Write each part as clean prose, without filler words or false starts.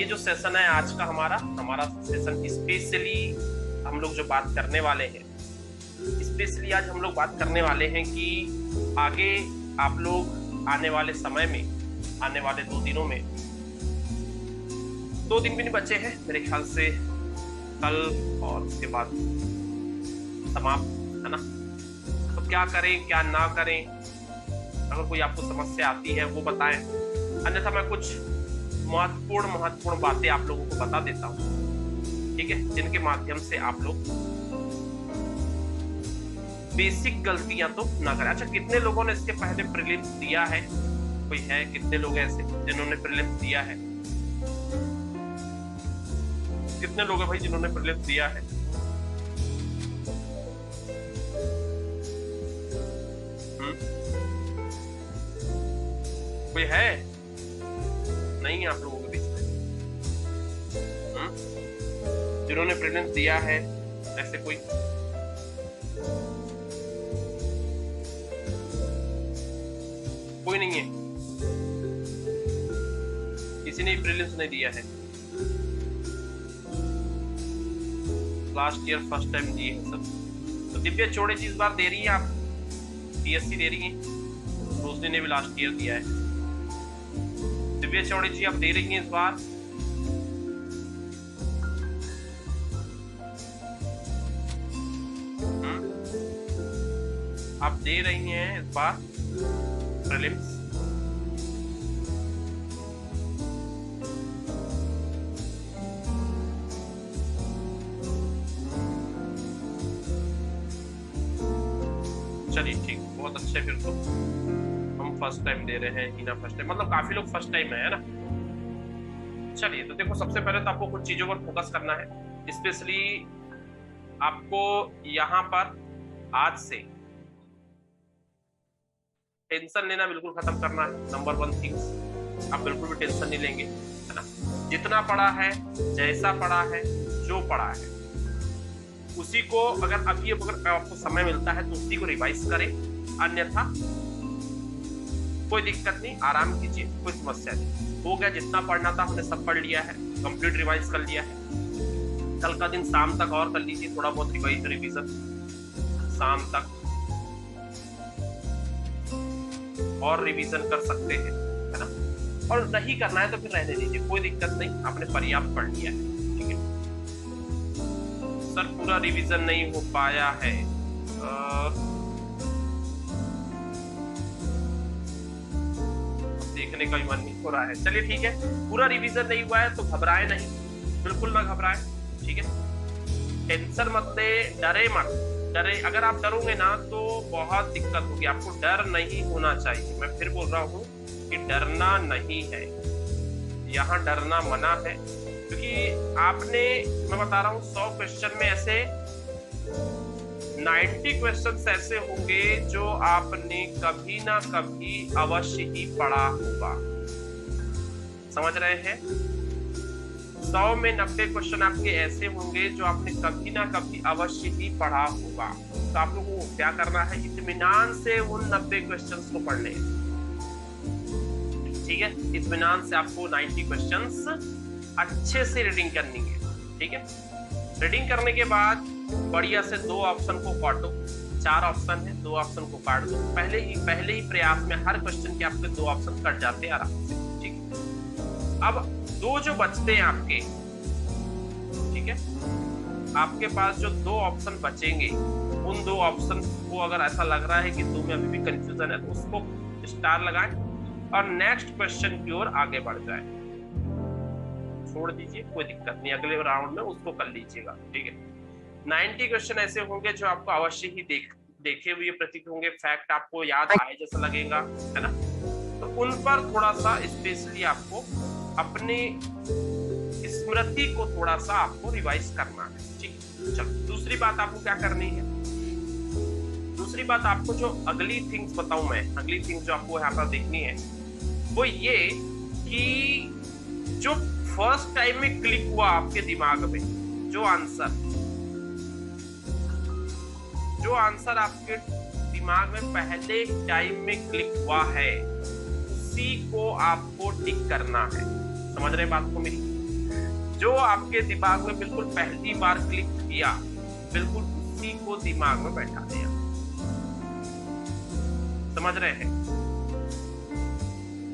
ये जो सेशन है आज का हमारा सेशन स्पेशली हम लोग जो बात करने वाले हैं, स्पेशली आज हम लोग बात करने वाले हैं कि आगे आप लोग आने वाले समय में, आने वाले 2 दिनों में, 2 दिन भी नहीं बचे हैं मेरे ख्याल से, कल और उसके बाद समाप्त है ना। तो क्या करें क्या ना करें, अगर कोई आपको समस्या आती है वो बताएं, अन्यथा मैं कुछ महत्वपूर्ण बातें आप लोगों को बता देता हूँ, ठीक है, जिनके माध्यम से आप लोग बेसिक गलतियां तो ना करें। अच्छा, कितने लोगों ने इसके पहले प्रीलिम्स दिया है? कोई है? कितने लोग ऐसे जिन्होंने प्रीलिम्स दिया है? कितने लोग हैं भाई जिन्होंने प्रीलिम्स दिया है? कोई है? नहीं आप लोगों के बीच में जिन्होंने प्रीलिम्स दिया है? ऐसे कोई? कोई नहीं है? किसी ने प्रीलिम्स नहीं दिया है? लास्ट ईयर फर्स्ट टाइम दिए हैं सब। तो दिव्या चौड़े जी इस बार दे रही है, आप पीएससी दे रही है, रोशनी ने भी लास्ट ईयर दिया है। दिव्या चौड़े जी आप दे रही हैं इस बार? आप दे रही हैं इस बार प्रीलिम्स? चलिए ठीक, बहुत अच्छे। फिर तो हम फर्स्ट टाइम दे रहे हैं, हीना फर्स्ट टाइम, मतलब काफी लोग फर्स्ट टाइम है ना। चलिए, तो देखो सबसे पहले तो आपको कुछ चीजों पर फोकस करना है। स्पेशली आपको यहाँ पर आज से टेंशन लेना बिल्कुल खत्म करना है। नंबर 1 थिंग्स, आप बिल्कुल भी टेंशन नहीं लेंगे, है ना। जितना पढ़ा है, जैसा पढ़ा है, जो पढ़ा है उसी को अगर आपको समय मिलता है तो उसी को रिवाइज करें, अन्यथा कोई दिक्कत नहीं, आराम कीजिए, कोई समस्या नहीं। हो गया, जितना पढ़ना था हमने सब पढ़ लिया है, कंप्लीट रिवाइज कर लिया है। कल का दिन शाम तक और कर लीजिए थोड़ा बहुत रिवीजन, शाम तक और रिवीजन कर सकते हैं, है ना। और नहीं करना है तो फिर रहने दीजिए, कोई दिक्कत नहीं, आपने पर्याप्त पढ़ लिया है, ठीक है। सर पूरा रिवीजन नहीं हो पाया है, देखने का भी मन नहीं हो रहा है। चलिए ठीक है, पूरा रिवीजन नहीं हुआ है तो घबराए नहीं, बिल्कुल ना घबराए, ठीक है। टेंशन मत ले, डरे मत, डरे अगर आप डरोगे ना तो बहुत दिक्कत होगी। आपको डर नहीं होना चाहिए, मैं फिर बोल रहा हूँ कि डरना नहीं है, यहाँ डरना मना है। क्योंकि आपने, मैं बता रहा हूँ, 100 क्वेश्चन में ऐसे 90 क्वेश्चन ऐसे होंगे जो आपने कभी ना कभी अवश्य ही पढ़ा होगा, समझ रहे हैं। 100 में 90 क्वेश्चन आपके ऐसे होंगे जो आपने कभी ना कभी अवश्य ही पढ़ा होगा। तो आप लोगों को क्या करना है, इत्मीनान से उन 90 क्वेश्चंस को पढ़ने हैं, ठीक है। इत्मीनान से आपको 90 क्वेश्चंस अच्छे से रीडिंग करनी है, ठीक है। रीडिंग करने के बाद बढ़िया से 2 ऑप्शन को काटो, 4 ऑप्शन है, 2 ऑप्शन को काट दो। पहले ही प्रयास में हर क्वेश्चन के आपके 2 ऑप्शन कट जाते हैं आराम से, ठीक है। अब 2 जो बचते हैं आपके, ठीक है, आपके पास जो 2 ऑप्शन बचेंगे, उन 2 ऑप्शन को अगर ऐसा लग रहा है कि 2 में अभी भी कंफ्यूजन है तो उसको स्टार लगाएं और नेक्स्ट क्वेश्चन की ओर आगे बढ़ जाए, छोड़ दीजिए, कोई दिक्कत नहीं, अगले राउंड में उसको कर लीजिएगा, ठीक है। 90 क्वेश्चन ऐसे होंगे जो आपको अवश्य ही देखे हुए प्रतीत होंगे, फैक्ट आपको याद आए जैसा लगेगा, है ना। तो उन पर थोड़ा सा स्पेशली आपको अपने स्मृति को थोड़ा सा आपको रिवाइज करना है, ठीक है। चलो, दूसरी बात आपको क्या करनी है, दूसरी बात आपको जो अगली थिंग्स बताऊं मैं, अगली थिंग्स जो आपको यहाँ पर देखनी है वो ये कि जो फर्स्ट टाइम में क्लिक हुआ आपके दिमाग में, जो आंसर आपके दिमाग में पहले टाइम में क्लिक हुआ है, उसी को आपको टिक करना है। समझ रहे बात को मेरी? जो आपके दिमाग में बिल्कुल पहली बार क्लिक किया, बिल्कुल उसी को दिमाग में बैठा दिया। समझ रहे हैं?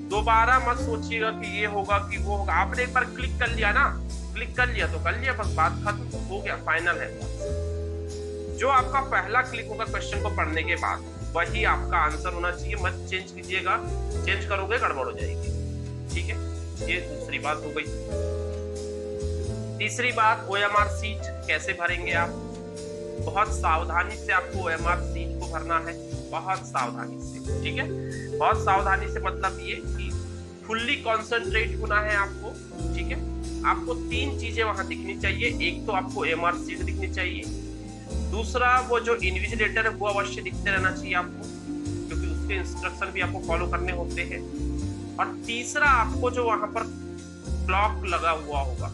दोबारा मत सोचिएगा कि ये होगा कि वो होगा। आपने एक बार क्लिक कर लिया ना, क्लिक कर लिया तो कर लिया, बस बात खत्म, हो गया, फाइनल है। जो आपका पहला क्लिक होगा क्वेश्चन को पढ़ने के बाद, वही आपका आंसर होना चाहिए। मत चेंज कीजिएगा, चेंज करोगे गड़बड़ हो जाएगी। ठीक है, ये दूसरी बात हो गई। तीसरी बात, OMR सीट कैसे भरेंगे आप? बहुत सावधानी से आपको OMR सीट को भरना है, बहुत सावधानी से। ठीक है, बहुत सावधानी से मतलब ये कि फुल्ली कॉन्सेंट्रेट होना है आपको। ठीक है, आपको 3 चीजें वहां दिखनी चाहिए। एक तो आपको OMR सीट दिखनी चाहिए, दूसरा वो जो इन्विजिलेटर है वो अवश्य दिखते रहना चाहिए आपको, क्योंकि उसके इंस्ट्रक्शन भी आपको फॉलो करने होते हैं। और तीसरा, आपको जो वहां पर क्लॉक लगा हुआ होगा,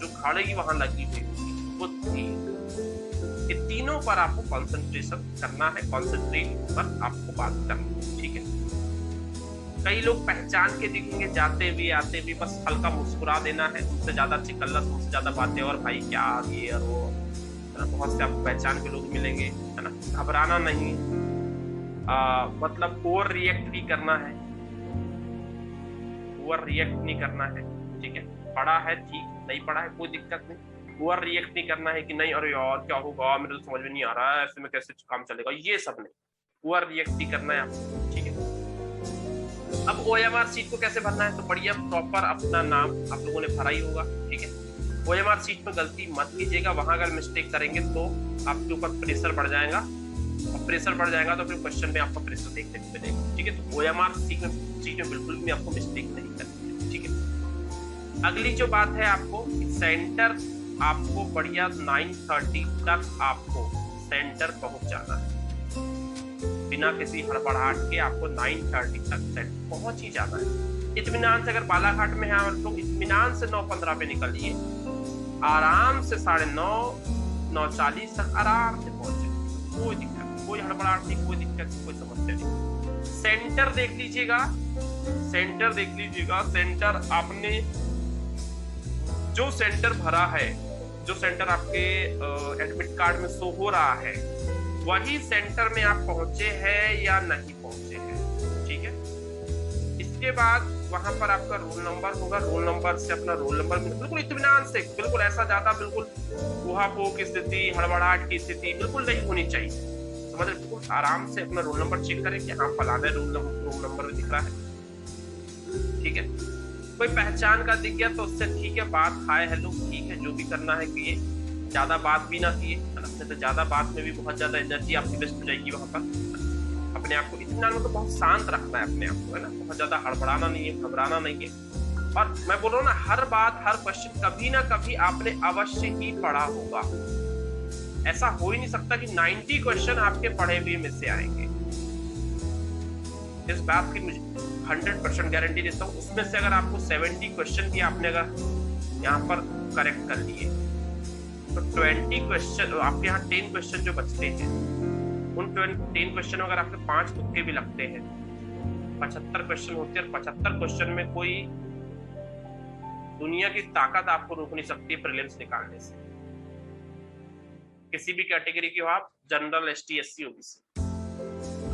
जो घड़ी वहां लगी हुई होगी, वो 3, ये तीनों पर आपको कंसंट्रेशन करना है, कंसंट्रेट पर आपको बात करनी है। ठीक है, कई लोग पहचान के दिखेंगे जाते भी आते भी, बस हल्का मुस्कुरा देना है, उससे ज्यादा चिकल्लस, उससे ज्यादा बातें, और भाई क्या ये और वो, बहुत से आपको पहचान के लोग मिलेंगे, है ना। घबराना नहीं, मतलब ओवर रिएक्ट नहीं करना है, ओवर रिएक्ट नहीं करना है। ठीक है, पढ़ा है ठीक, नहीं पढ़ा है कोई दिक्कत नहीं। ओवर रिएक्ट नहीं करना है कि नहीं अरे यार क्या होगा, मेरे तो समझ में नहीं आ रहा है, ऐसे में कैसे काम चलेगा, ये सब नहीं, ओवर रिएक्ट नहीं करना है आपको। ठीक है, अब OMR सीट को कैसे भरना है? तो बढ़िया प्रॉपर अपना नाम आप लोगों ने भरा ही होगा। ठीक है, OMR सीट में गलती मत कीजिएगा, वहां अगर मिस्टेक करेंगे तो आपके ऊपर प्रेशर बढ़ जाएगा, और प्रेशर बढ़ जाएगा तो फिर क्वेश्चन में आपका प्रेशर देखने को मिलेगा। ठीक है, तो OMR सीट में बिल्कुल भी आपको मिस्टेक नहीं करनी है। ठीक है, अगली जो बात है, आपको सेंटर, आपको बढ़िया 9:30 तक आपको सेंटर पहुंच जाना है, बिना किसी हड़बड़ाहट के आपको 9:30 तक सेंटर पहुंच ही जाना है। इत्मीनान से, अगर बालाघाट में है तो इत्मीनान से 9:15 पे निकलिए, आराम से 9:30 9:40 तक आराम से पहुंचे, कोई दिक्कत, कोई हड़बड़ाहट नहीं, कोई दिक्कत, कोई समस्या नहीं। सेंटर देख लीजिएगा, सेंटर देख लीजिएगा, सेंटर आपने जो सेंटर भरा है, जो सेंटर आपके एडमिट कार्ड में शो हो रहा है, वही सेंटर में आप पहुंचे हैं या नहीं पहुंचे हैं। ठीक है, इसके बाद वहां पर आपका रोल नंबर होगा, रोल नंबर से अपना रोल नंबर बिल्कुल इत्मीनान से, बिल्कुल ऐसा ज्यादा बिल्कुल ऊहापोह की स्थिति, हड़बड़ाहट की स्थिति बिल्कुल नहीं होनी चाहिए। समझ रहे, बिल्कुल आराम से अपना रोल नंबर चेक करें कि हाँ फलाना रोल नंबर दिख रहा है। ठीक है, कोई पहचान का दिख गया तो उससे ठीक है, बात हाय हेलो ठीक है, जो भी करना है कि ज्यादा बात भी ना किए, तो ज्यादा बात में भी बहुत ज्यादा एनर्जी आपकी वेस्ट हो जाएगी वहां पर। अपने आप को इतना मतलब बहुत शांत रखना है अपने आप को, है ना, बहुत ज्यादा हड़बड़ाना नहीं है, घबराना नहीं है। और मैं बोल रहा हूँ ना, हर बात, हर क्वेश्चन कभी ना कभी आपने अवश्य ही पढ़ा होगा। ऐसा हो ही नहीं सकता कि 90 क्वेश्चन आपके पढ़े हुए में से आएंगे। इस बात की मुझे 100% गारंटी देता हूँ। उसमें से अगर आपको 70 क्वेश्चन भी आपने अगर यहाँ पर करेक्ट कर लिए, तो 20 क्वेश्चन, आपके यहाँ 10 क्वेश्चन जो बचते हैं, उन 10 क्वेश्चन अगर आपके 5 तुक्के भी लगते हैं, 75 क्वेश्चन होते हैं, और 75 क्वेश्चन में कोई दुनिया की ताकत आपको रोक नहीं सकती प्रीलिम्स निकालने से। किसी भी कैटेगरी की हो आप, जनरल, ST, SC, OBC,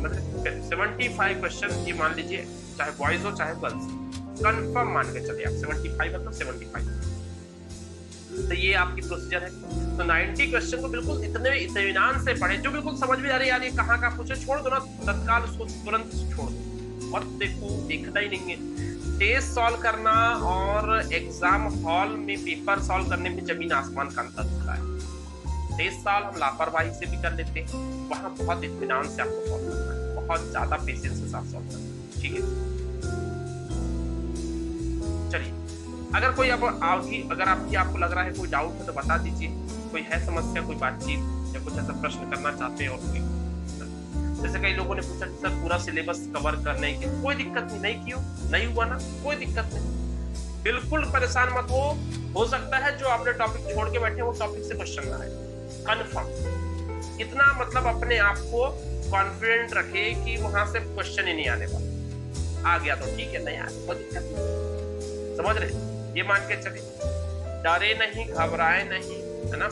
मतलब 75 क्वेश्चन, ये मान लीजिए चाहे बॉयज हो चाहे गर्ल्स, कंफर्म मान के चलिए आप 75 मतलब 75। तो ये आपकी प्रोसीजर है। तो 90 क्वेश्चन को बिल्कुल इतने इत्मीनान से पढ़े, जो बिल्कुल समझ में आ रही है यार ये कहाँ का पूछे, छोड़ दो ना, तत्काल उसको तुरंत छोड़ दो और देखो, देखना ही नहीं है। टेस्ट सॉल्व करना और एग्जाम हॉल में पेपर सॉल्व करने में जमीन आसमान का अंतर होता है। टेस्ट सॉल्व हम लापरवाही से भी कर लेते हैं, वहां बहुत इत्मीनान से आपको सॉल्व करना है, बहुत ज्यादा पेशेंस के साथ सॉल्व करना है। ठीक है, चलिए, अगर कोई अगर आपको लग रहा है कोई डाउट है तो बता दीजिए, कोई है समस्या, कोई बातचीत या कुछ ऐसा प्रश्न करना चाहते हैं। और कोई जैसे कई लोगों ने पूछा कि सर पूरा सिलेबस कवर करने की, कोई दिक्कत नहीं कियो, नहीं हुआ ना, कोई दिक्कत नहीं, बिल्कुल परेशान मत हो सकता है जो आपने टॉपिक छोड़ के बैठे वो टॉपिक से क्वेश्चन ना आए, कन्फर्म। इतना मतलब अपने आप को कॉन्फिडेंट रखे कि वहां से क्वेश्चन ही नहीं आने वाला, आ गया तो ठीक है, नहीं आया कोई दिक्कत नहीं। समझ रहे, ये मान के चलिए। डरे नहीं, घबराए नहीं, है ना,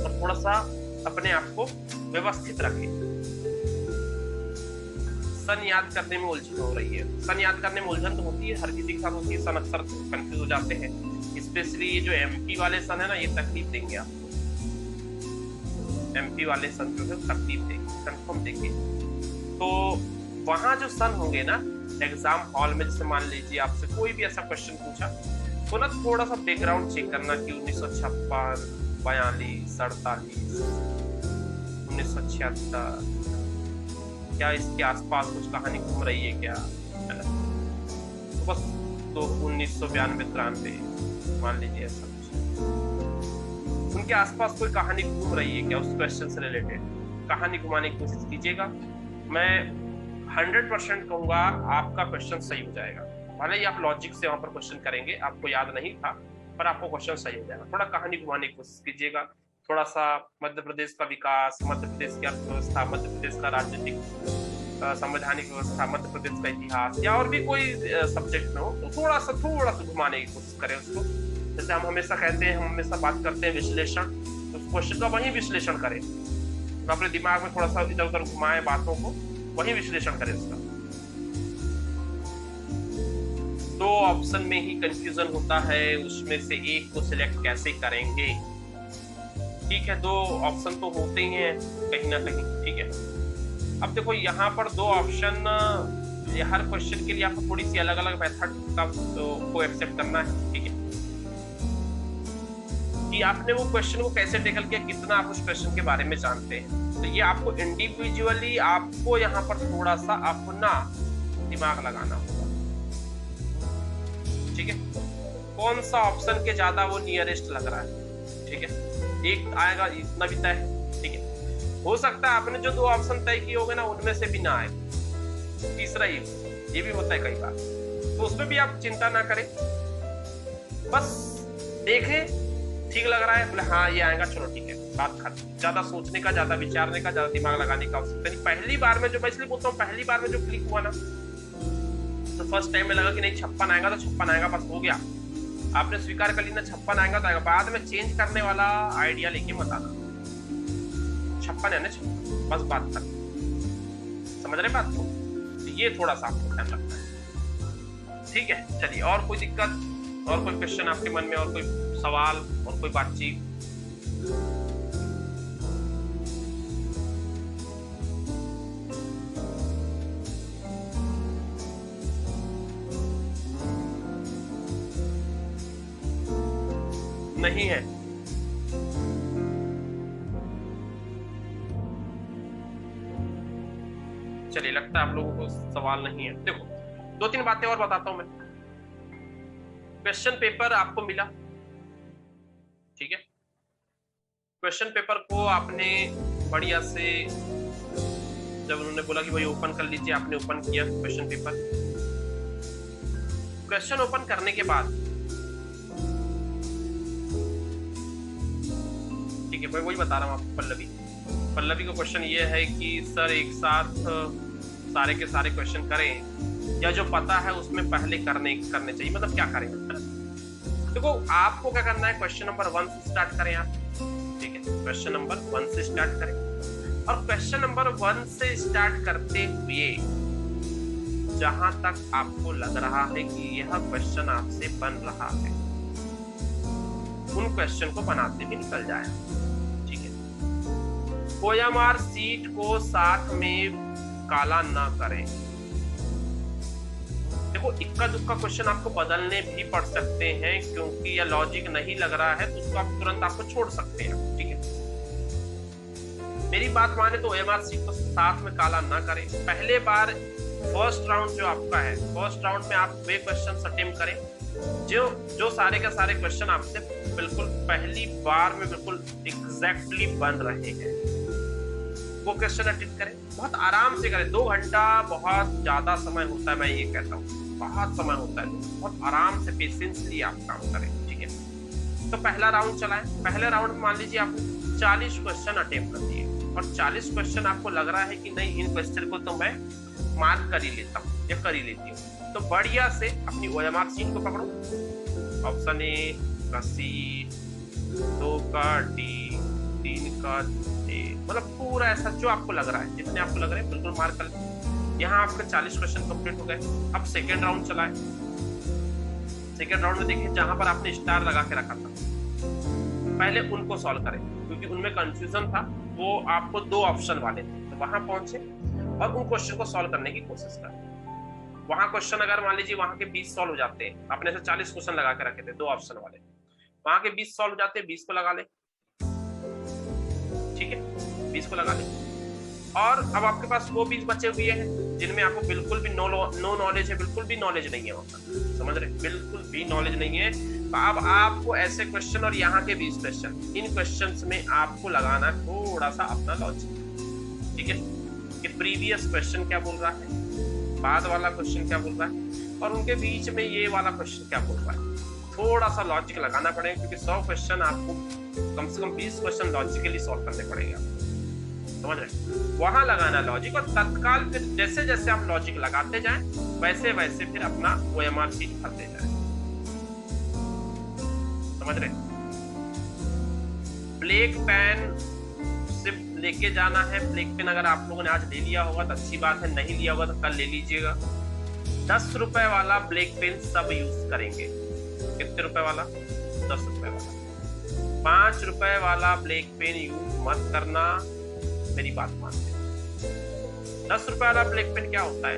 और थोड़ा सा अपने आप को व्यवस्थित रखें। सन याद करने में उलझन हो रही है। सन याद करने में उलझन तो होती है, हर किसी के साथ होती है। सन अक्सर कंफ्यूज हो जाते हैं, स्पेशली ये जो एमपी वाले सन है ना, ये तकलीफ देंगे आप। एमपी वाले सन जो है तकलीफ देंगे, कंफर्म देंगे। तो वहां जो सन होंगे ना एग्जाम हॉल में, जैसे मान लीजिए आपसे कोई भी ऐसा क्वेश्चन पूछा, तो ना थोड़ा सा बैकग्राउंड चेक करना कि 1956, 42, 48, 1976, क्या इसके आसपास कुछ कहानी घूम रही है क्या, है ना। तो बस तो 1992-93 मान लीजिए ऐसा कुछ, उनके आसपास कोई कहानी घूम रही है क्या, उस क्वेश्चन से रिलेटेड कहानी घुमाने की कोशिश कीजिएगा। मैं 100% कहूंगा आपका क्वेश्चन सही हो जाएगा। भले ही आप लॉजिक से वहां पर क्वेश्चन करेंगे, आपको याद नहीं था, पर आपको क्वेश्चन सही हो जाएगा। थोड़ा कहानी घुमाने की कोशिश कीजिएगा, थोड़ा सा मध्य प्रदेश का विकास, मध्य प्रदेश की अर्थव्यवस्था, मध्य प्रदेश का राजनीतिक संवैधानिक व्यवस्था, मध्य प्रदेश का इतिहास, या और भी कोई सब्जेक्ट में हो, तो थोड़ा सा घुमाने की कोशिश करें उसको। जैसे हम हमेशा कहते हैं, हम हमेशा बात करते हैं विश्लेषण, तो उस क्वेश्चन का वही विश्लेषण करें, तो अपने दिमाग में थोड़ा सा इधर उधर घुमाएं बातों को, वही विश्लेषण करें उसका। दो ऑप्शन में ही कंफ्यूजन होता है, उसमें से एक को सिलेक्ट कैसे करेंगे। ठीक है, दो ऑप्शन तो होते ही हैं कहीं ना कहीं, ठीक है। अब देखो यहाँ पर दो ऑप्शन, हर क्वेश्चन के लिए आपको थोड़ी सी अलग अलग मेथड का को एक्सेप्ट करना है, ठीक है, कि आपने वो क्वेश्चन को कैसे टेकल किया, कितना आप उस क्वेश्चन के बारे में जानते हैं। तो ये आपको इंडिविजुअली, आपको यहाँ पर थोड़ा सा अपना दिमाग लगाना होगा, ठीक है। कौन सा ऑप्शन के ज्यादा वो नियरेस्ट लग रहा है, ठीक है, एक आएगा, इतना भी तय है, ठीक है। हो सकता है आपने जो दो ऑप्शन तय किए होंगे ना, उनमें से भी ना आए, तीसरा ही, ये भी होता है कई बार, तो उसमें भी आप चिंता ना करें, बस देखें ठीक लग रहा है, बोले हाँ ये आएगा, चलो ठीक है, बात खत्म। ज्यादा सोचने का, ज्यादा विचारने का, ज्यादा दिमाग लगाने का आवश्यकता नहीं। पहली बार में जो, मैं इसलिए बोलता हूँ, पहली बार में जो क्लिक हुआ ना, तो फर्स्ट टाइम में लगा कि नहीं 56 आएगा तो 56 आएगा, बस हो गया, आपने स्वीकार कर लिया 56 आएगा तो आएगा, बाद में चेंज करने वाला आइडिया लेके मत आना। 56 है ना, 56, बस बात खत्म। समझ रहे बात को? तो ये थोड़ा सा आपको ध्यान रखना है, ठीक है। चलिए, और कोई दिक्कत, और कोई क्वेश्चन आपके मन में, और कोई सवाल, और कोई बातचीत? नहीं है? चलिए, लगता है आप लोगों को सवाल नहीं है। देखो, दो तीन बातें और बताता हूं मैं। क्वेश्चन पेपर आपको मिला, ठीक है। क्वेश्चन पेपर को आपने बढ़िया से, जब उन्होंने बोला कि भाई ओपन कर लीजिए, आपने ओपन किया क्वेश्चन पेपर। क्वेश्चन ओपन करने के बाद, ठीक है, मैं वही बता रहा हूँ आपको। पल्लवी का क्वेश्चन ये है कि सर एक साथ सारे के सारे क्वेश्चन करें, या जो पता है उसमें पहले करने चाहिए, मतलब क्या करें। देखो, आपको क्या करना है, क्वेश्चन नंबर 1 से स्टार्ट करें आप, ठीक है, क्वेश्चन नंबर 1 से स्टार्ट करें। और क्वेश्चन नंबर 1 से स्टार्ट करते हुए जहां तक आपको लग रहा है कि यह क्वेश्चन आपसे बन रहा है, उन क्वेश्चन को बनाते भी निकल जाए, ठीक है। OMR सीट को साथ में काला ना करें। देखो, इक्का दुक्का क्वेश्चन आपको बदलने भी पड़ सकते हैं, क्योंकि यह लॉजिक नहीं लग रहा है, तो उसको आप तुरंत आपको छोड़ सकते हैं, ठीक है। मेरी बात माने तो OMR सीट को साथ में काला ना करें। पहले बार फर्स्ट राउंड जो आपका है, फर्स्ट राउंड में आप वे क्वेश्चन अटेम्प्ट करें जो सारे के सारे क्वेश्चन आपसे बिल्कुल पहली बार में बिल्कुल एग्जैक्टली बन रहे हैं, वो क्वेश्चन अटेम्प्ट करें। बहुत आराम से करें, 2 घंटा बहुत ज्यादा समय होता है, मैं ये कहता हूँ, बहुत समय होता है, बहुत आराम से पेशेंसली आप काम करें, ठीक है। तो पहला राउंड चलाएं। पहले राउंड में मान लीजिए आपने 40 क्वेश्चन अटेम्प्ट कर दिए, और 40 क्वेश्चन आपको लग रहा है कि नहीं, इन क्वेश्चन को तो मैं मार्क कर ही लेता हूँ या कर ही लेती हूँ, तो बढ़िया से अपनी OMR सीट को पकड़ो। ऑप्शन ए, का सी, 2 का डी, 3 का ए, मतलब पूरा ऐसा जो आपको लग रहा है, जितने आपको लग रहे हैं बिल्कुल मार्क कर लें। यहाँ आपका 40 क्वेश्चन कंप्लीट हो गए। अब सेकेंड राउंड चला है। सेकेंड राउंड में देखिए जहां पर आपने स्टार लगा के रखा था, पहले उनको सॉल्व करें, क्योंकि उनमें कंफ्यूजन था। वो आपको 2 ऑप्शन वाले थे, तो वहां पहुंचे और उन क्वेश्चन को सॉल्व करने की कोशिश करें। वहां क्वेश्चन अगर मान लीजिए वहां के 20 सॉल्व हो जाते हैं, आपने से 40 क्वेश्चन लगा के रखे थे 2 ऑप्शन वाले, वहां के 20 सॉल्व हो जाते हैं, 20 को लगा ले, ठीक है, 20 को लगा ले। और अब आपके पास वो 20 बचे हुए हैं जिनमें आपको बिल्कुल भी नो नॉलेज है, बिल्कुल भी नॉलेज नहीं है वहां पर, समझ रहे, बिल्कुल भी नॉलेज नहीं है। तो अब आपको ऐसे क्वेश्चन और यहाँ के 20 क्वेश्चन, इन क्वेश्चंस में आपको लगाना थोड़ा सा अपना लॉजिक, ठीक है, कि प्रीवियस क्वेश्चन क्या बोल रहा है, बाद वाला क्वेश्चन क्या बोल रहा है, और उनके बीच में ये वाला क्वेश्चन क्या बोल रहा है। थोड़ा सा लॉजिक लगाना पड़ेगा, क्योंकि 100 क्वेश्चन आपको कम से कम 20 क्वेश्चन लॉजिकली सॉल्व करने पड़ेगा, समझ रहे, वहां लगाना लॉजिक। और तत्काल फिर जैसे जैसे आप लॉजिक लगाते जाएं, वैसे वैसे फिर अपना OMR शीट भरते जाएं, समझ रहे। ब्लैक पेन सिर्फ लेके जाना है। ब्लैक पेन अगर आप लोगों ने आज ले लिया होगा तो अच्छी बात है, नहीं लिया होगा तो कल ले लीजिएगा। 10 रुपए वाला ब्लैक पेन सब यूज करेंगे। कितने रुपए वाला? 10 रुपए वाला। 5 रुपए वाला ब्लैक पेन यूज मत करना, मेरी बात मानते। 10 रुपए वाला ब्लैक पेन क्या होता है?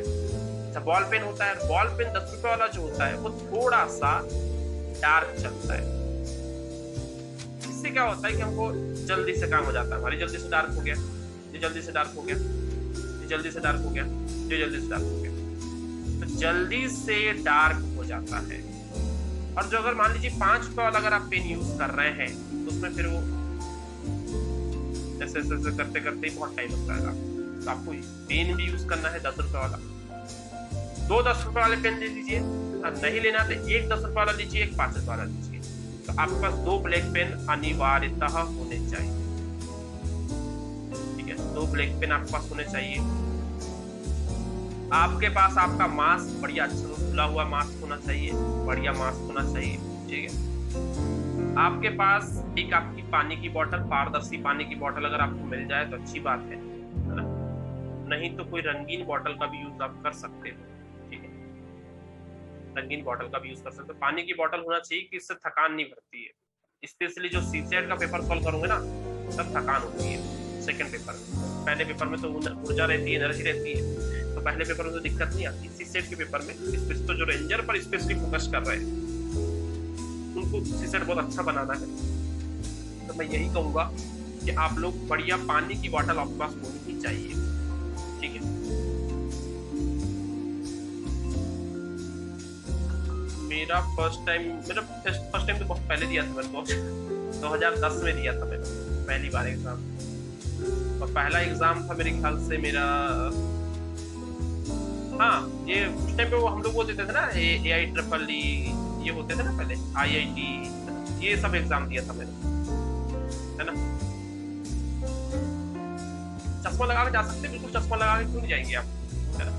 अच्छा, बॉल पेन होता है। बॉल पेन 10 रुपए वाला जो होता है वो थोड़ा सा डार्क चलता है। इससे क्या होता है कि हमको जल्दी से काम हो जाता है। हमारी जल्दी से डार्क हो गया, ये जल्दी से डार्क हो गया, ये जल्दी से डार्क हो गया, ये जल्दी से डार्क हो गया, तो जल्दी से डार्क हो जाता है। और जो अगर मान लीजिए 5 रुपए वाला अगर आप पेन यूज कर रहे हैं तो उसमें फिर वो ऐसे ऐसे करते करते ही बहुत टाइम लग जाएगा। तो आपको पेन भी यूज करना है 10 रुपए वाला। 2 10 रुपए वाले पेन ले लीजिए, नहीं लेना तो एक 10 रुपए वाला लीजिए, एक 5 रुपए वाला लीजिए। तो आपके पास 2 ब्लैक पेन अनिवार्यतः होने चाहिए, ठीक है, 2 ब्लैक पेन आपके पास होने चाहिए। आपके पास आपका मास्क बढ़िया अच्छा खुला हुआ मास्क होना चाहिए, बढ़िया मास्क होना चाहिए, ठीक है। आपके पास एक आपकी पानी की बोतल, पारदर्शी पानी की बोतल अगर आपको मिल जाए तो अच्छी बात है ना, नहीं तो कोई रंगीन बोतल का भी यूज आप कर सकते हो, ठीक है, रंगीन बोतल का भी यूज कर सकते हो। पानी की बोतल होना चाहिए कि इससे थकान नहीं बढ़ती है। स्पेशली जो सीसेट का पेपर सॉल्व करोगे ना, तब थकान होती है सेकंड पेपर में। पहले पेपर में तो ऊर्जा रहती है, एनर्जी रहती है, तो पहले पेपर में तो दिक्कत नहीं आती। सीसेट के पेपर में तो जो रेंजर पर स्पेशली फोकस कर रहे हैं उनको सीसेट बहुत अच्छा बनाना है। तो मैं यही कहूंगा कि आप लोग बढ़िया पानी की बोतल आपके पास होनी ही चाहिए, ठीक है। मेरा फर्स्ट टाइम तो बहुत पहले दिया था मैंने, 2010 में दिया था मैंने पहली बार एग्जाम। और पहला एग्जाम था मेरे ख्याल से मेरा, हाँ, ये उस टाइम पे वो हम लोग वो देते थे ना, AIEEE ये होते थे ना पहले, IIT, ये सब एग्जाम दिया था मैंने, है ना। चश्मा लगा के जा सकते हैं, बिल्कुल चश्मा लगा के क्यों नहीं जाएंगे आप, है ना।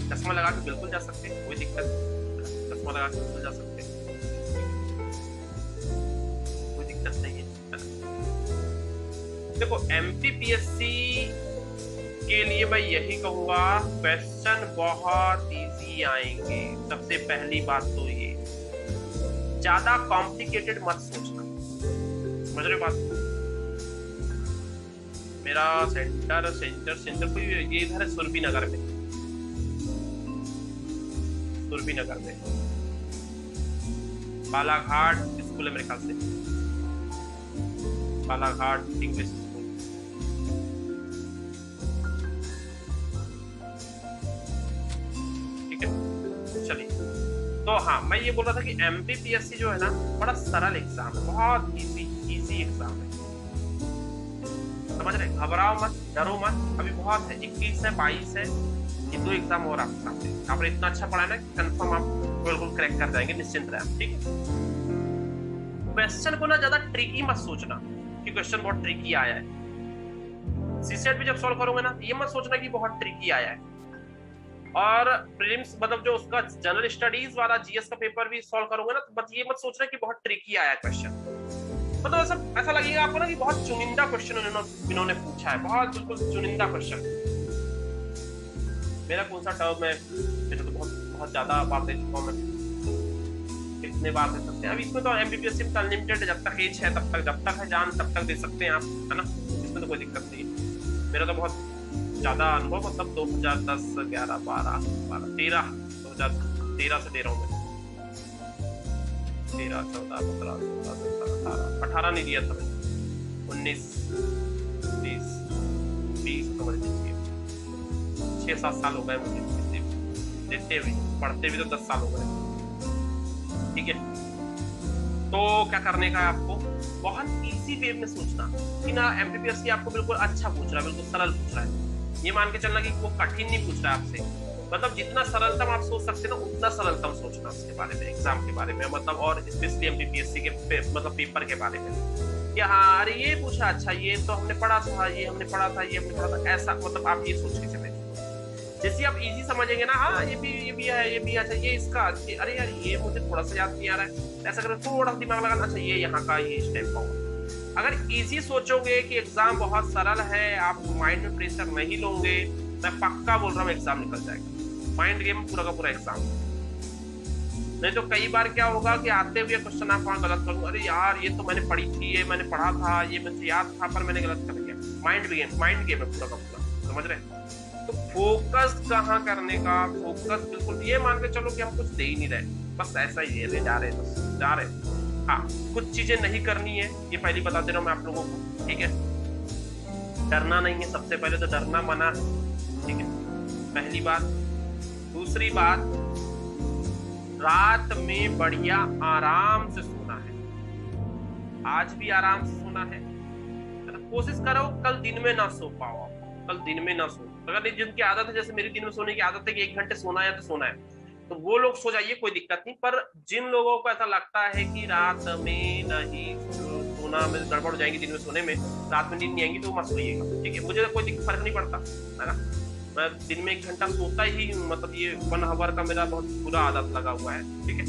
चश्मा लगा के बिल्कुल जा सकते हैं, कोई दिक्कत नहीं, चश्मा लगा के बिल्कुल जा सकते हैं, कोई दिक्कत नहीं है ना। देखो MPPSC के लिए मैं यही कहूंगा, क्वेश्चन बहुत इजी आएंगे। सबसे पहली बात तो ये, ज्यादा कॉम्प्लिकेटेड मत सोचना, समझ रहे बात। मेरा सेंटर कोई ये इधर है सुरभि नगर में, सुरभि नगर में बालाघाट स्कूल है मेरे ख्याल से, बालाघाट इंग्लिश स्कूल, ठीक है। चलिए, तो हाँ, मैं ये बोल रहा था कि MPPSC जो है ना, बड़ा सरल एग्जाम है, बहुत इजी एग्जाम है, समझ रहे। घबराओ मत, डरो मत, अभी बहुत है, 21 है, 22 है, ये 2 एग्जाम और आपके सामने। आपने इतना अच्छा पढ़ा है ना कि कंफर्म आप बिल्कुल क्रैक कर जाएंगे, निश्चिंत रहे, ठीक है। क्वेश्चन को ना ज्यादा ट्रिकी मत सोचना कि क्वेश्चन बहुत ट्रिकी आया है। सीसेट भी जब सॉल्व करोगे ना, ये मत सोचना कि बहुत ट्रिकी आया है, और प्रीलिम्स मतलब जो उसका जनरल स्टडीज वाला जीएस का पेपर भी सॉल्व करोगे ना, तो बस ये मत सोचना कि बहुत ट्रिकी आया क्वेश्चन। मतलब ऐसा लगेगा आपको ना कि बहुत चुनिंदा क्वेश्चन इन्होंने पूछा है, बहुत बिल्कुल चुनिंदा क्वेश्चन। मेरा कौन सा टर्म है, मेरा तो बहुत ज्यादा बात दे चुका हूँ मैं, कितने बार दे सकते हैं। अब इसमें तो एमबीबीएस में अनलिमिटेड है, जब तक एज है तब तक, जब तक है जान तब तक दे सकते हैं आप, है ना, इसमें तो कोई दिक्कत नहीं है। मेरा तो बहुत ज्यादा अनुभव, मतलब 2010, 11, 12, 13, 2013 से दे रहा हूँ मैं, 13, 14, 15, 16, 17, 18 नहीं दिया था मैंने, 19, 20 समझ लीजिए, 6-7 साल हो गए मुझे देते हुए, पढ़ते भी तो 10 साल हो गए। ठीक है, तो क्या करने का है आपको, बहुत इजी वे में सोचना कि ना एमपीपीएससी आपको बिल्कुल अच्छा पूछ रहा है, बिल्कुल सरल पूछ रहा है। ये मान के चलना कि वो कठिन नहीं पूछ रहा है आपसे, मतलब जितना सरलतम आप सोच सकते हैं ना उतना सरलतम सोचना उसके बारे में, एग्जाम के बारे में, मतलब और स्पेशली एमपीपीएससी के मतलब पेपर के बारे में कि हाँ अरे ये पूछा, अच्छा ये तो हमने पढ़ा था, ये हमने पढ़ा था, ये हमने पढ़ा था, ऐसा मतलब आप ये सोच के चले। जैसे आप इजी समझेंगे ना, हाँ ये भी है, ये भी, अच्छा ये इसका, अरे यार ये मुझे थोड़ा सा याद नहीं आ रहा है, ऐसा करो थोड़ा सा दिमाग लगाना, अच्छा ये यहाँ का ये इस टाइप का होगा। अगर इजी सोचोगे कि एग्जाम बहुत सरल है, आप माइंड में प्रेशर नहीं लोगे, मैं पक्का बोल रहा हूँ एग्जाम निकल जाएगा, माइंड गेम पूरा का पूरा एग्जाम। नहीं तो कई बार क्या होगा कि आते हुए क्वेश्चन आप वहाँ गलत करूँ, अरे यार ये तो मैंने पढ़ी थी, ये मैंने पढ़ा था, ये मुझे याद था, पर मैंने गलत कर दिया। माइंड गेम है पूरा का पूरा, समझ रहे। तो फोकस कहाँ करने का, फोकस बिल्कुल ये मान के चलो कि हम कुछ दे ही नहीं रहे, बस ऐसा ही है, जा रहे। हाँ कुछ चीजें नहीं करनी है, ये पहले बता दे रहा हूँ मैं आप लोगों को, ठीक है। डरना नहीं है, सबसे पहले तो डरना मना है, ठीक है, पहली बात। दूसरी बात, रात में बढ़िया आराम से सोना है, आज भी आराम से सोना है। कोशिश करो कल दिन में ना सो पाओ, कल दिन में ना सो। अगर जिनकी आदत है, जैसे मेरी दिन में सोने की आदत है कि 1 घंटे सोना है तो सोना है, तो वो लोग सो जाइए, कोई दिक्कत नहीं। पर जिन लोगों को ऐसा लगता है कि रात में नहीं सोना में गड़बड़ हो जाएगी, दिन में सोने में रात में नींद नहीं आएगी, तो मत सोइएगा, ठीक है। मुझे कोई फर्क नहीं पड़ता, है ना, मैं दिन में 1 घंटा सोता ही हूँ, मतलब ये 1 आवर का मेरा बहुत बुरा आदत लगा हुआ है, ठीक है।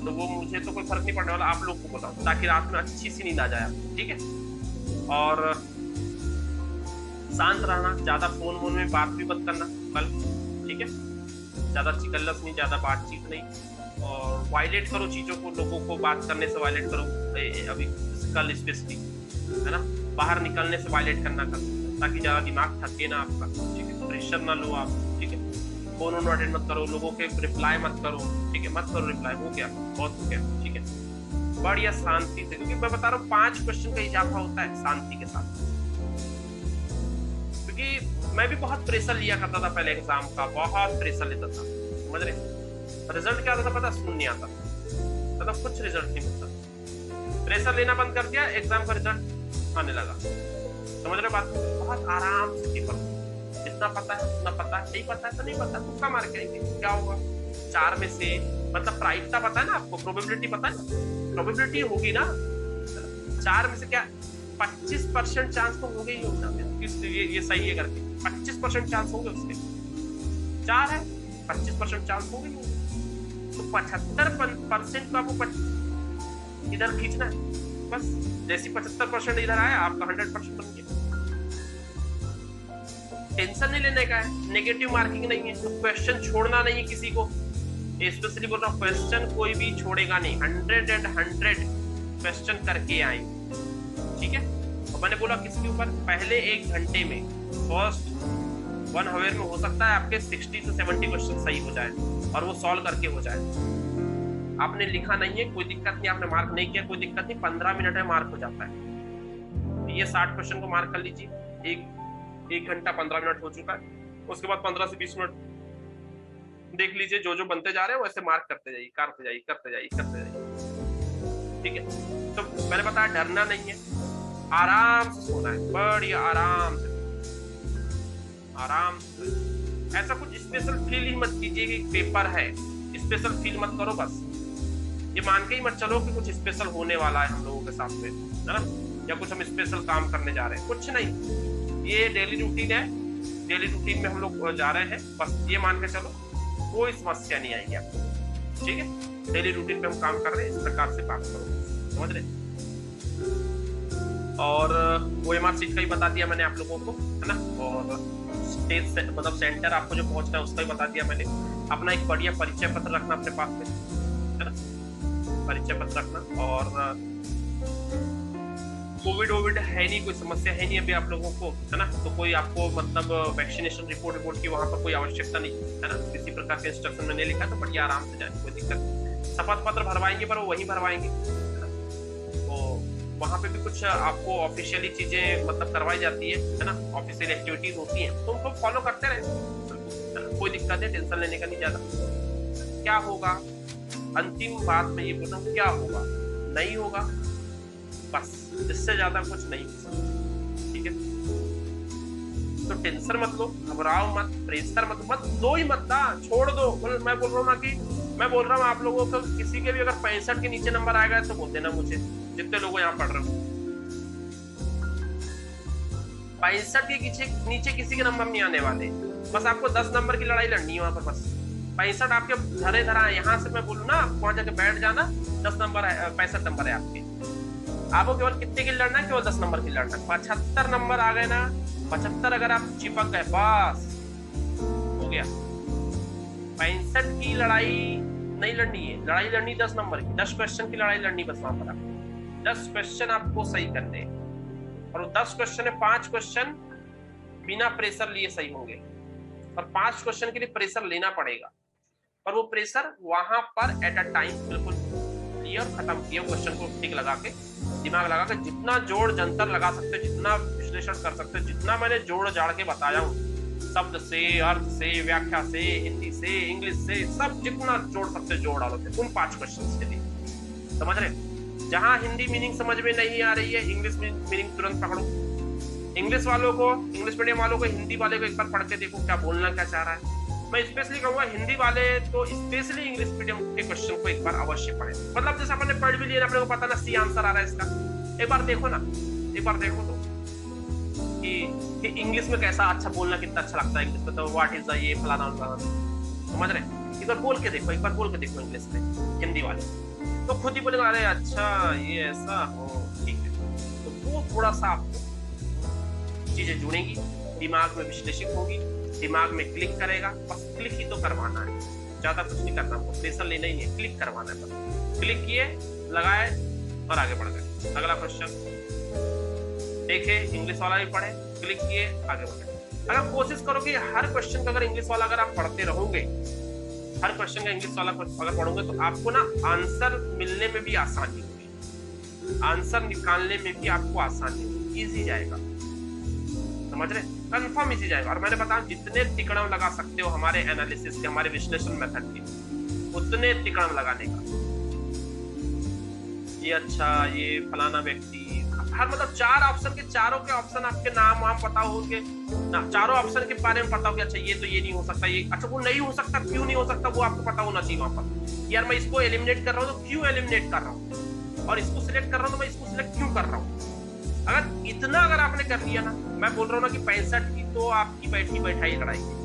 तो वो मुझे तो कोई फर्क नहीं पड़ने वाला, आप लोग को बताओ, ताकि रात में अच्छी सी नींद आ जाए, ठीक है। और शांत रहना, ज्यादा फोन में बात भी मत करना कल, ठीक है, ज्यादा चिकल्लस नहीं, ज्यादा बातचीत नहीं, और वायलेट करो चीजों को, लोगों को बात करने से वायलेट करो, अभी कल स्पेशली, है ना, बाहर निकलने से वायलेट करना कल, ताकि ज्यादा दिमाग थके ना आपका, ठीक है, प्रेशर ना लो आप, ठीक है। फोन अटेंड मत करो, लोगों के रिप्लाई मत करो, ठीक है, मत करो रिप्लाई, हो गया बहुत हो गया, ठीक है। बढ़िया शांति से, क्योंकि मैं बता रहा हूँ 5 क्वेश्चन का इजाफा होता है शांति के साथ, क्योंकि मैं भी बहुत प्रेशर लिया करता था पहले एग्जाम का, बहुत प्रेशर लेता था, समझ रहे। रिजल्ट क्या आता था पता, सुन नहीं आता, मतलब कुछ रिजल्ट नहीं मिलता। प्रेशर लेना बंद कर दिया, एग्जाम का रिजल्ट आने लगा, समझ रहे बात। बहुत आराम से पेपर, जितना पता है उतना पता है, नहीं पता है तो नहीं पता, तुक्का मार के आएंगे, क्या होगा। 4 में से मतलब प्रायिकता पता है ना आपको, प्रोबेबिलिटी पता है, प्रोबेबिलिटी होगी ना, 4 में से क्या 25% चांस तो होंगे ही होगा, ये सही है करके 25% चांस होंगे उसके, 4 है 25% चांस होंगे, तो 75% को आपको इधर खींचना है, बस। जैसे 75% इधर आया, आपका 100% बन गया। टेंशन नहीं लेने का है, नेगेटिव मार्किंग नहीं है, तो क्वेश्चन छोड़ना नहीं है किसी को, स्पेशली बोल रहा हूँ, क्वेश्चन कोई भी छोड़ेगा नहीं, 100 क्वेश्चन करके आएंगे, ठीक है। तो मैंने बोला किसके ऊपर, पहले 1 घंटे में, फर्स्ट 1 आवर में हो सकता है आपके 60 से 70 क्वेश्चन सही हो जाए और वो सॉल्व करके हो जाए। आपने लिखा नहीं है कोई दिक्कत नहीं, आपने मार्क नहीं किया कोई दिक्कत नहीं, 15 मिनट में मार्क हो जाता है। ये 60 क्वेश्चन को मार्क कर लीजिए, 1 घंटा 15 मिनट हो चुका है, उसके बाद 15 से 20 मिनट देख लीजिए, जो बनते जा रहे हैं वैसे मार्क करते जाइए, करते जाइए, ठीक है। तो मैंने बताया डरना नहीं है, आराम से सोना है, बढ़िया आराम से, ऐसा कुछ स्पेशल फील ही मत कीजिए कि पेपर है, स्पेशल फील मत करो, बस ये मान के ही मत चलो कि कुछ स्पेशल होने वाला है हम लोगों के साथ में, है ना, या कुछ हम स्पेशल काम करने जा रहे हैं, कुछ नहीं, ये डेली रूटीन है, डेली रूटीन में हम लोग जा रहे हैं, बस ये मान के चलो कोई समस्या नहीं आएगी आपको। ठीक है, डेली रूटीन पे हम काम कर रहे हैं, इस प्रकार से बात करो, समझ रहे। और OMR सीट का ही बता दिया मैंने आप लोगों को, है ना। और स्टेज से मतलब सेंटर आपको जो पहुंचना है उसका ही बता दिया मैंने। अपना एक बढ़िया परिचय पत्र रखना अपने पास में, है ना, परिचय पत्र रखना। और कोविड है नहीं, कोई समस्या है नहीं अभी आप लोगों को, है ना। तो कोई आपको मतलब वैक्सीनेशन रिपोर्ट की वहां पर कोई आवश्यकता नहीं, है ना। किसी प्रकार के इंस्ट्रक्शन मैंने लिखा तो बढ़िया आराम से जाए, कोई दिक्कत नहीं। शपथ पत्र भरवाएंगे पर वो वहीं भरवाएंगे, है ना। तो वहां पे भी कुछ आपको ऑफिशियली चीजें मतलब करवाई जाती है ना, ऑफिशियल एक्टिविटीज होती हैं, तो उनको फॉलो करते रहे, कोई दिक्कत नहीं, टेंशन लेने का नहीं ज्यादा। क्या होगा, अंतिम बात में ये बोलूं, क्या होगा, नहीं होगा, बस, इससे ज्यादा कुछ नहीं हो सकता। ठीक है, तो टेंशन मत लो, घबराओ मत, प्रेशर मत दो ही मत ना, छोड़ दो। मैं बोल रहा हूँ ना कि मैं बोल रहा हूँ आप लोगों को, किसी के भी अगर 65 के नीचे नंबर आएगा तो बोल देना मुझे, जितने लोग यहाँ पढ़ रहे हो। 65 के नीचे किसी के नंबर नहीं आने वाले, बस आपको 10 नंबर की लड़ाई लड़नी है वहां पर, बस। 65 आपके धरे धरा है, यहाँ से मैं बोलूँ ना, वहां जाके बैठ जाना, 10 नंबर है, 65 नंबर है आपके। आपको केवल कितने की लड़ना है, केवल 10 नंबर की लड़ना है। 75 नंबर आ गए ना, 75 अगर आप चिपक गए, बस हो गया। 65 की लड़ाई नहीं लड़नी है, लड़ाई लड़नी 10 नंबर की, 10 क्वेश्चन की लड़ाई लड़नी, बस वहां पर आपको 10 क्वेश्चन आपको सही करने हैं। और 10 क्वेश्चन है, 5 क्वेश्चन बिना प्रेशर लिए सही होंगे, और 5 क्वेश्चन के लिए प्रेशर लेना पड़ेगा। पर वो प्रेशर वहां पर एट अ टाइम बिल्कुल क्लियर खत्म किया, क्वेश्चन को टिक लगा के, दिमाग लगा के, जितना जोड़ जंतर लगा सकते हो, जितना विश्लेषण कर सकते हो, जितना मैंने जोड़ जाड़ के बताया हूँ, शब्द से, अर्थ से, व्याख्या से, हिंदी से, इंग्लिश से, सब जितना जोड़ सकते जोड़ डालो उन 5 क्वेश्चन के लिए, समझ रहे। जहां हिंदी मीनिंग समझ में नहीं आ रही है, इंग्लिश मीनिंग तुरंत पकड़ो। इंग्लिश वालों को, इंग्लिश मीडियम वालों को, हिंदी वाले को एक बार पढ़ के देखो क्या बोलना क्या चाह रहा है। मैं स्पेशली कहूंगा हिंदी वाले तो स्पेशली इंग्लिश मीडियम के क्वेश्चन को एक बार अवश्य पढ़े। मतलब जैसे अपन ने पढ़ भी लिया, अपने को पता ना सी आंसर आ रहा है इसका, एक बार देखो ना, एक बार देखो तो कि इंग्लिश में कैसा अच्छा बोलना कितना अच्छा लगता है। इंग्लिश में तो व्हाट इज द ये फलाना समझ रहे, एक बार बोल के देखो, एक बार बोल के देखो इंग्लिश में, हिंदी वाले तो खुद ही बोलेगा अरे अच्छा ये ऐसा हो, ठीक है। तो वो थोड़ा सा आपको चीजें जुड़ेंगी, दिमाग में विश्लेषित होगी, दिमाग में क्लिक करेगा, बस क्लिक ही तो करवाना है, ज्यादा कुछ नहीं करना, आपको प्रेशर लेना ही है, क्लिक करवाना है बस। क्लिक किए, लगाए और आगे बढ़ गए। अगला क्वेश्चन देखे, इंग्लिश वाला भी पढ़े, क्लिक किए, आगे बढ़े। अगर कोशिश करो कि हर क्वेश्चन का अगर इंग्लिश वाला अगर आप पढ़ते रहोगे, हर क्वेश्चन का इंग्लिश वाला अगर पढ़ोगे तो आपको ना आंसर मिलने में भी आसानी होगी, आंसर निकालने में भी आपको आसानी होगी, इजी जाएगा, समझ रहे, कंफर्म इजी जाएगा। और मैंने बताया जितने तिकड़म लगा सकते हो हमारे एनालिसिस के, हमारे विश्लेषण मेथड के, उतने तिकड़म लगाने का। ये अच्छा, ये फलाना व्यक्ति, हर मतलब 4 ऑप्शन के, चारों के ऑप्शन आपके नाम वाम पता हो उनके ना, चारों ऑप्शन के बारे में पता हो कि अच्छा ये तो ये नहीं हो सकता, ये अच्छा वो नहीं हो सकता, क्यों नहीं हो सकता वो आपको पता होना चाहिए वहां पर। यार मैं इसको एलिमिनेट कर रहा हूँ तो क्यों एलिमिनेट कर रहा हूँ, और इसको सिलेक्ट कर रहा हूँ तो मैं इसको सिलेक्ट क्यों कर रहा हूँ। अगर इतना अगर आपने कर लिया ना, मैं बोल रहा हूँ ना कि 65 की तो आपकी बैठी बैठाई लड़ाई है।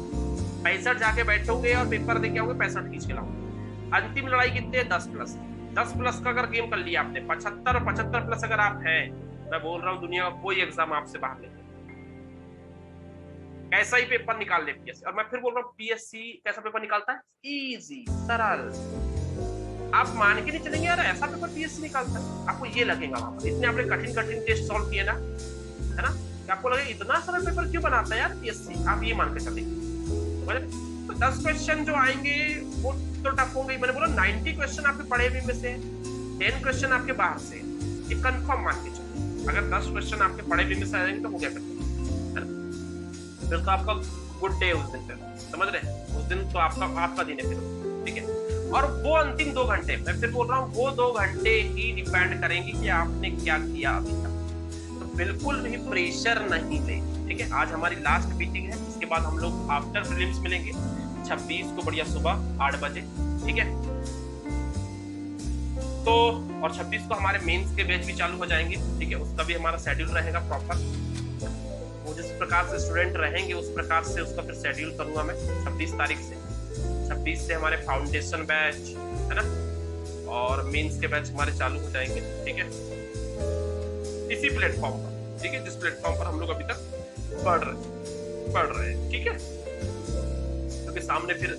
65 जाके बैठोगे और पेपर देके आओगे, 65 खींच के लाओगे। अंतिम लड़ाई कितनी है, 10+। 10+ का अगर गेम कर लिया आपने, 75 और 75+ अगर आप हैं, मैं बोल रहा हूँ दुनिया का कोई एग्जाम आपसे बाहर नहीं, कैसा ही पेपर निकाल ले पीएससी। और मैं फिर बोल रहा हूँ पीएससी कैसा पेपर निकालता है, इजी, सरल। आप मान के नहीं चलेंगे यार ऐसा पेपर पीएससी निकालता है, आपको ये लगेगा वहां पर, इतने आपने कठिन कठिन टेस्ट सॉल्व किए ना, है ना, कि आपको लगे इतना सरल पेपर क्यों बनाता है यार पीएससी, आप ये मान के चलेंगे। तो 10 क्वेश्चन जो आएंगे वो तो टफ होंगे। मैंने बोला 90 क्वेश्चन आपके पढ़े हुए में से 10 क्वेश्चन आपके बाहर से, ये कंफर्म मान के चलो। अगर 10 क्वेश्चन आपके पढ़े हुए में से आएंगे तो हो गया फिर तो आपका गुड डे उस दिन, फिर समझ रहे, उस दिन तो आपका दिन है फिर, ठीक है। और वो अंतिम 2 घंटे, मैं फिर बोल रहा हूँ वो 2 घंटे ही डिपेंड करेंगे कि आपने क्या किया अभी तक। तो बिल्कुल भी प्रेशर नहीं ले, ठीक है। आज हमारी लास्ट मीटिंग है, इसके बाद हम लोग आफ्टर प्रीलिम्स मिलेंगे 26 को बढ़िया सुबह 8 बजे, ठीक है। तो और 26 को हमारे मेंस के बैच भी चालू हो जाएंगे, ठीक है। उसका भी हमारा शेड्यूल रहेगा प्रॉपर, वो जिस प्रकार से स्टूडेंट रहेंगे उस प्रकार से उसका फिर शेड्यूल करूंगा मैं 26 तारीख से। 26 से हमारे फाउंडेशन बैच है ना, और मेंस के बैच हमारे चालू हो जाएंगे। ठीक है, इसी प्लेटफॉर्म पर, ठीक है, जिस प्लेटफॉर्म पर हम लोग अभी तक पढ़ रहे हैं। ठीक है, क्योंकि सामने फिर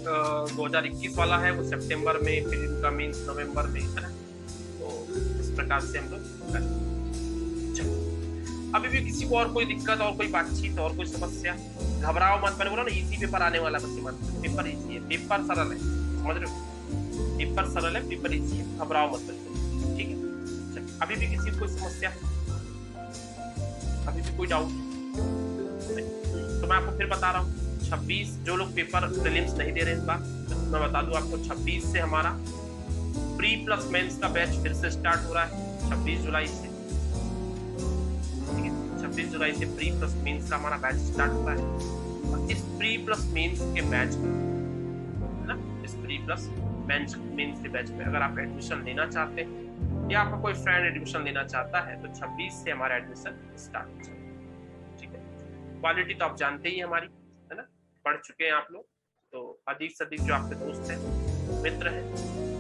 2021 वाला है, वो सितंबर में, फिर इनका मीन्स नवंबर में, है ना। तो इस प्रकार से हम लोग करें। अभी भी किसी को और कोई दिक्कत और कोई बातचीत और कोई समस्या, घबराओ मत। मैंने बोला ना इजी पेपर आने वाला, बस मत, पेपर इजी है, पेपर सरल है, समझ रहे हो, पेपर सरल है, पेपर इजी है, घबराओ मत बिल्कुल। ठीक है, अभी भी किसी को कोई समस्या, अभी भी कोई डाउट, तो मैं आपको फिर बता रहा हूँ 26 जो लोग पेपर प्रीलिम्स नहीं दे रहे हैं इस बार, मैं बता दूं आपको 26 से हमारा प्री प्लस मेंस का बैच फिर से स्टार्ट हो रहा है। 26 जुलाई से, ठीक है, 26 जुलाई से प्री प्लस मेंस का हमारा बैच स्टार्ट हो रहा है। और इस प्री प्लस मेंस के बैच में, है ना, इस प्री प्लस मेंस के बैच में अगर आप एडमिशन लेना चाहते हैं या आपका कोई फ्रेंड एडमिशन लेना चाहता है तो 26 से हमारा एडमिशन स्टार्ट हो जाएगा। ठीक है, क्वालिटी तो आप जानते ही हमारी, है ना, पढ़ चुके हैं आप लोग, तो अधिक से अधिक जो आपके दोस्त हैं, मित्र हैं,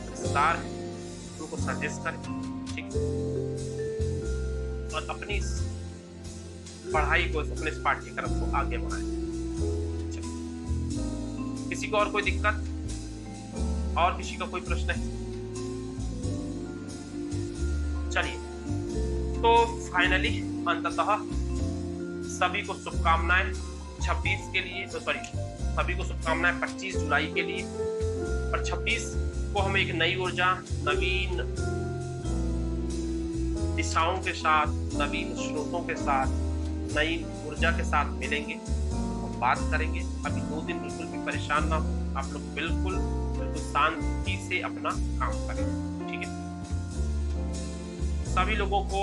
रिश्तेदार हैं, उनको सजेस्ट करें। ठीक है, और अपनी पढ़ाई को, अपने इस पाठ्यक्रम को आगे बढ़ाएं। किसी को और कोई दिक्कत, और किसी का कोई प्रश्न है? चलिए, तो फाइनली अंततः सभी को शुभकामनाएं 26 के लिए, तो सॉरी, सभी को शुभकामनाएं 25 जुलाई के लिए। और 26 को हम एक नई ऊर्जा, नवीन दिशाओं के साथ, नवीन स्रोतों के साथ, नई ऊर्जा के साथ मिलेंगे और बात करेंगे। अभी 2 दिन बिल्कुल भी परेशान ना हो, आप लोग बिल्कुल शांति से अपना काम करें। ठीक है, सभी लोगों को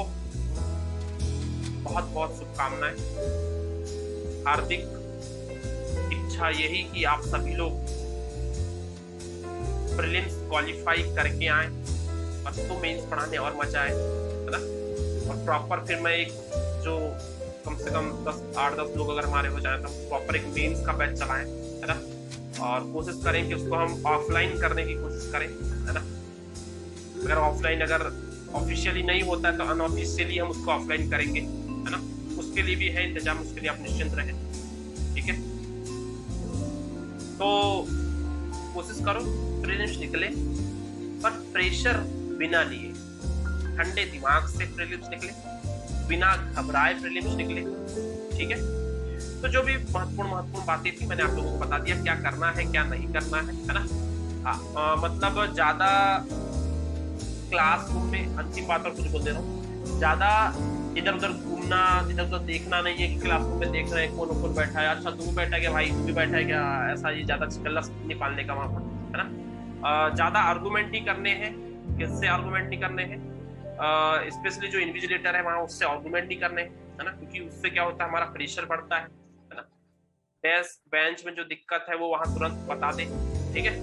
बहुत बहुत शुभकामनाएं। हार्दिक इच्छा यही कि आप सभी लोग प्रीलिम्स क्वालिफाई करके आए और तो मेंस पढ़ाने और मजा आए, है ना। और प्रॉपर फिर मैं एक जो कम से कम 8-10 लोग अगर हमारे हो जाए तो प्रॉपर एक मेंस का बैच चलाएं, है ना। और कोशिश करें कि उसको हम ऑफलाइन करने की कोशिश करें, है ना। अगर ऑफलाइन अगर ऑफिशियली नहीं होता है तो अनऑफिशियली हम उसको ऑफलाइन करेंगे, है ना। उसके लिए भी है इंतजाम, उसके लिए आप निश्चिंत रहें। ठीक है, तो कोशिश करो प्रीलिम्स निकले पर प्रेशर बिना लिए, ठंडे दिमाग से प्रीलिम्स निकले, बिना घबराए प्रीलिम्स निकले। ठीक है, तो जो भी महत्वपूर्ण बातें थी मैंने आप लोगों को बता दिया, क्या करना है क्या नहीं करना है ना। हाँ, मतलब ज्यादा क्लासरूम में, अंतिम बात और कुछ बोल दे रहा हूँ, ज्यादा इधर उधर घूमना, इधर उधर देखना नहीं है कि क्लासरूम में देख रहे हैं कौन ऊपर बैठा है, अच्छा तू बैठा है क्या भाई, तू भी बैठा है क्या, ऐसा ये ज्यादा चिकल्ला निकालने का वहां पर, है ना। ज्यादा आर्गूमेंट ही करने हैं, किससे आर्गूमेंट नहीं करने हैं, स्पेशली जो इन्विजिलेटर है वहां उससे आर्गूमेंट नहीं करने, है ना, क्योंकि उससे क्या होता है हमारा प्रेशर बढ़ता है ना। डेस्क बेंच में जो दिक्कत है वो वहां तुरंत बता दे। ठीक है,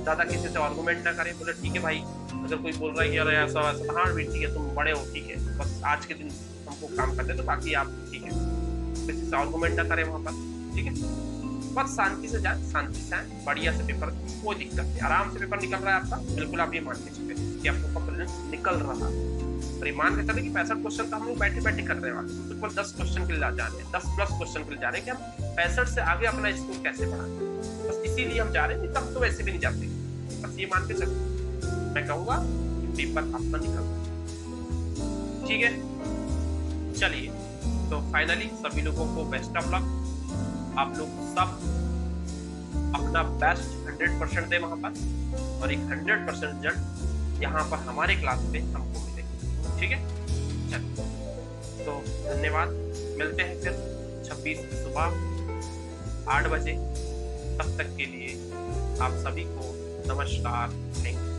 ज्यादा किसी से आर्गूमेंट ना करें, बोले ठीक है भाई, अगर कोई बोल रहा है कि अरे ऐसा वैसा, हाँ भी ठीक है, तुम बड़े हो, ठीक है, बस आज के दिन हमको काम करते तो बाकी आप ठीक है, किसी से आर्गूमेंट ना करें वहां पर। ठीक है, बस शांति से जाए, शांति से आए, बढ़िया से पेपर, कोई दिक्कत नहीं, आराम से पेपर निकल रहा है आपका, बिल्कुल आप ये मान के चले कि आपका प्रीलिम्स निकल रहा है। और ये मान के चले कि 65 क्वेश्चन तो हम लोग बैठे बैठे कर रहे हैं, बिल्कुल 10 क्वेश्चन के लिए जा रहे हैं, 10+ क्वेश्चन के लिए जा रहे हैं कि हम 65 से आगे अपना स्कोर कैसे बढ़ाएं, बस इसीलिए हम जा रहे हैं, तब तो वैसे भी नहीं जाते, बस ये मान के चलो। मैं कहूँगा पेपर अपना निकल। ठीक है, चलिए, तो फाइनली सभी लोगों को बेस्ट ऑफ लक। आप लोग सब अपना बेस्ट 100% दें वहां पर, और एक 100% रिजल्ट यहाँ पर हमारे क्लास में हमको मिलेगा। ठीक है, चलिए, तो धन्यवाद, मिलते हैं फिर 26 की सुबह 8 बजे। तब तक के लिए आप सभी को नमस्कार, थैंक यू।